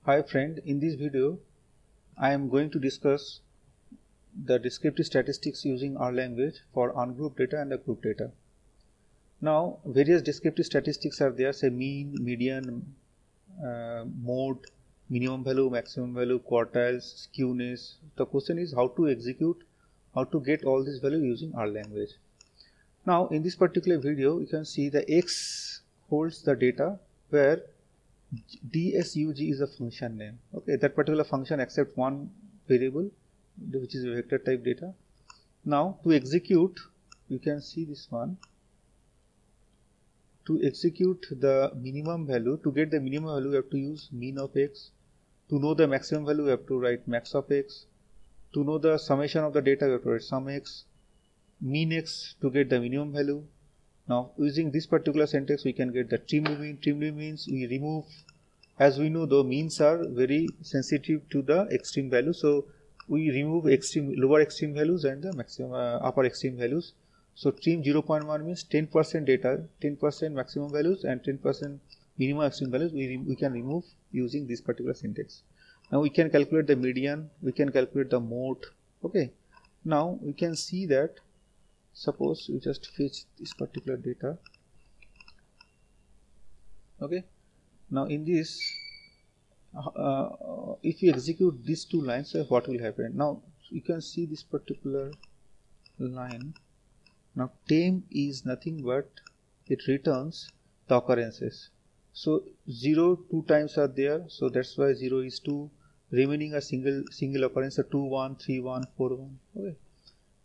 Hi friend, in this video I am going to discuss the descriptive statistics using R language for ungrouped data and the grouped data. Now various descriptive statistics are there, say mean, median, mode, minimum value, maximum value, quartiles, skewness. The question is how to execute, how to get all these values using R language. Now in this particular video you can see the X holds the data where DSUG is a function name. Okay, that particular function accepts one variable which is a vector type data. Now to execute, you can see this one. To execute the minimum value, to get the minimum value, you have to use mean of X. To know the maximum value, you have to write max of X. To know the summation of the data, you have to write sum X. Mean X to get the minimum value. Now using this particular syntax we can get the trimmed mean. Trimmed means we remove, as we know the means are very sensitive to the extreme value, so we remove lower extreme values and the maximum upper extreme values. So trim 0.1 means 10% data, 10% maximum values and 10% minimum extreme values we can remove using this particular syntax. Now we can calculate the median, we can calculate the mode. Okay, now we can see that suppose we just fetch this particular data. Okay, now in this if you execute these two lines, what will happen? Now you can see this particular line. Now temp is nothing but it returns the occurrences. So 0 two times are there, so that's why 0 is 2, remaining a single occurrence, 2 1 3 1 4 1. Okay,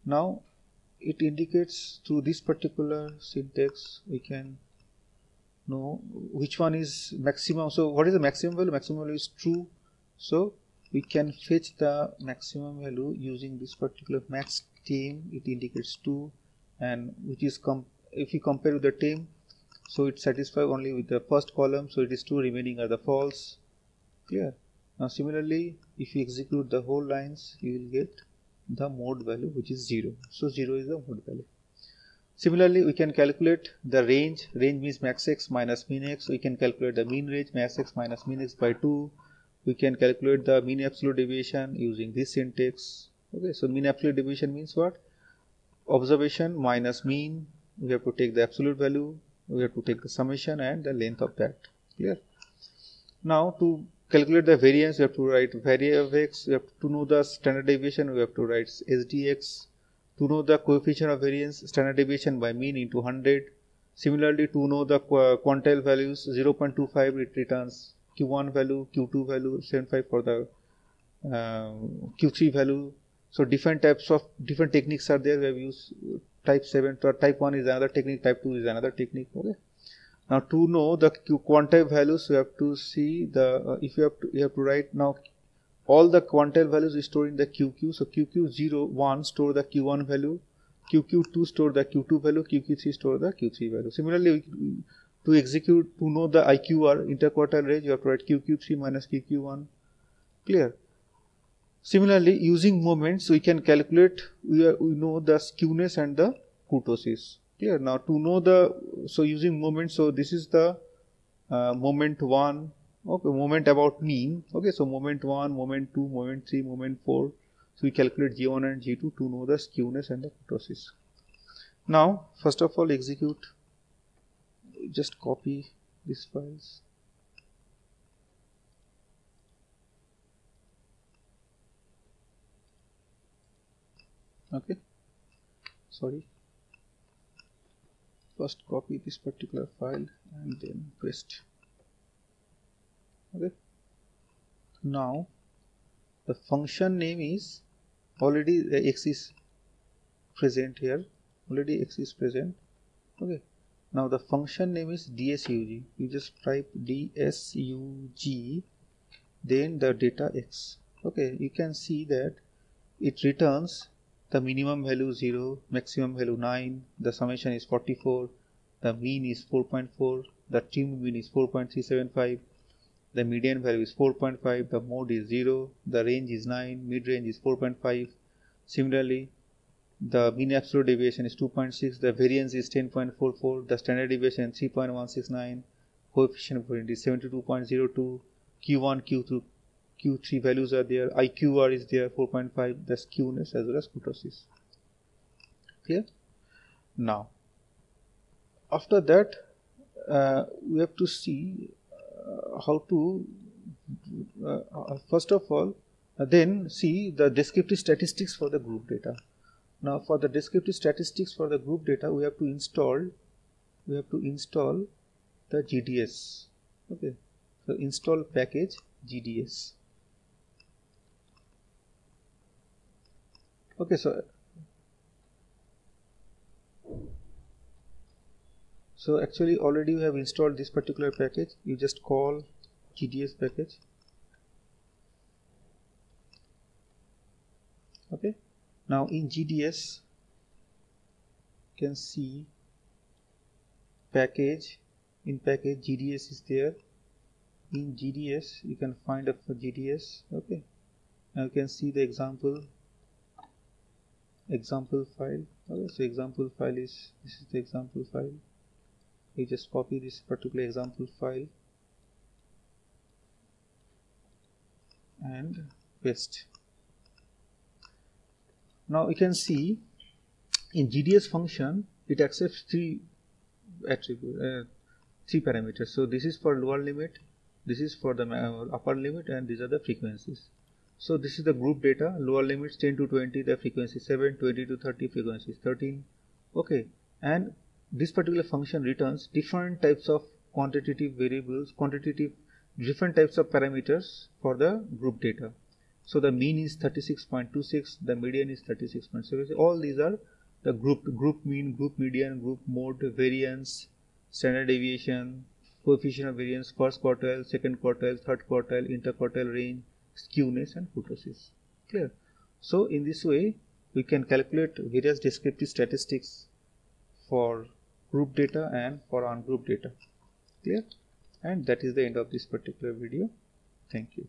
now it indicates through this particular syntax we can know which one is maximum. So what is the maximum value? Maximum value is true, so we can fetch the maximum value using this particular max temp. It indicates 2, and which is if you compare with the temp, so it satisfies only with the first column, so it is 2, remaining are the false. Clear? Now similarly if you execute the whole lines, you will get the mode value which is 0. So 0 is the mode value. Similarly we can calculate the range. Range means max x minus min x. We can calculate the mean range, max x minus min x by 2. We can calculate the mean absolute deviation using this syntax. Okay, so mean absolute deviation means what? Observation minus mean, we have to take the absolute value, we have to take the summation and the length of that. Clear? Now to calculate the variance, you have to write variance of x. You have to know the standard deviation, we have to write SDX. To know the coefficient of variance, standard deviation by mean into 100. Similarly, to know the quantile values, 0.25 it returns Q1 value, Q2 value, 75 for the Q3 value. So different types of different techniques are there. We have used type 7, type 1 is another technique, type 2 is another technique. Okay. Now to know the quantile values, you have to see the you have to write now all the quantile values is stored in the QQ. So QQ01 store the Q1 value, QQ2 store the Q2 value, QQ3 store the Q3 value. Similarly, to execute, to know the IQR, interquartile range, you have to write QQ3 minus QQ1. Clear? Similarly, using moments, we can calculate, we know the skewness and the kurtosis. Clear? Now to know the, so using moments, so this is the moment 1. Okay, moment about mean. Okay, so moment 1, moment 2, moment 3, moment 4. So we calculate G1 and G2 to know the skewness and the kurtosis. Now, first of all, execute. Just copy these files. Okay, sorry. First copy this particular file and then paste. Okay, now the function name is already the x is present here, already x is present. Okay, now the function name is DSUG. You just type DSUG, then the data x. Okay, you can see that it returns the minimum value 0, maximum value 9, the summation is 44, the mean is 4.4, the trim mean is 4.375. The median value is 4.5, the mode is 0, the range is 9, mid range is 4.5. Similarly, the mean absolute deviation is 2.6, the variance is 10.44, the standard deviation is 3.169, coefficient of variance is 72.02, Q1, Q2, Q3 values are there, IQR is there 4.5, the skewness as well as kurtosis. Clear? Now after that we have to see how to first of all then see the descriptive statistics for the group data. Now for the descriptive statistics for the group data we have to install the GDS. Okay, so install package GDS. Okay, so actually already we have installed this particular package. You just call GDS package. Okay, now in GDS you can see package, in package GDS is there. In GDS you can find a GDS. Okay, now you can see the example file. Okay, so example file is, this is the example file. You just copy this particular example file and paste. Now you can see in GDS function it accepts three parameters. So this is for lower limit, this is for the upper limit, and these are the frequencies. So this is the group data. Lower limits 10 to 20, the frequency 7, 20 to 30, frequency 13. Okay, and this particular function returns different types of quantitative variables, different types of parameters for the group data. So the mean is 36.26, the median is 36.7. All these are the group mean, group median, group mode, variance, standard deviation, coefficient of variance, first quartile, second quartile, third quartile, interquartile range, skewness, and kurtosis. Clear? So in this way we can calculate various descriptive statistics for group data and for ungrouped data. Clear? And that is the end of this particular video. Thank you.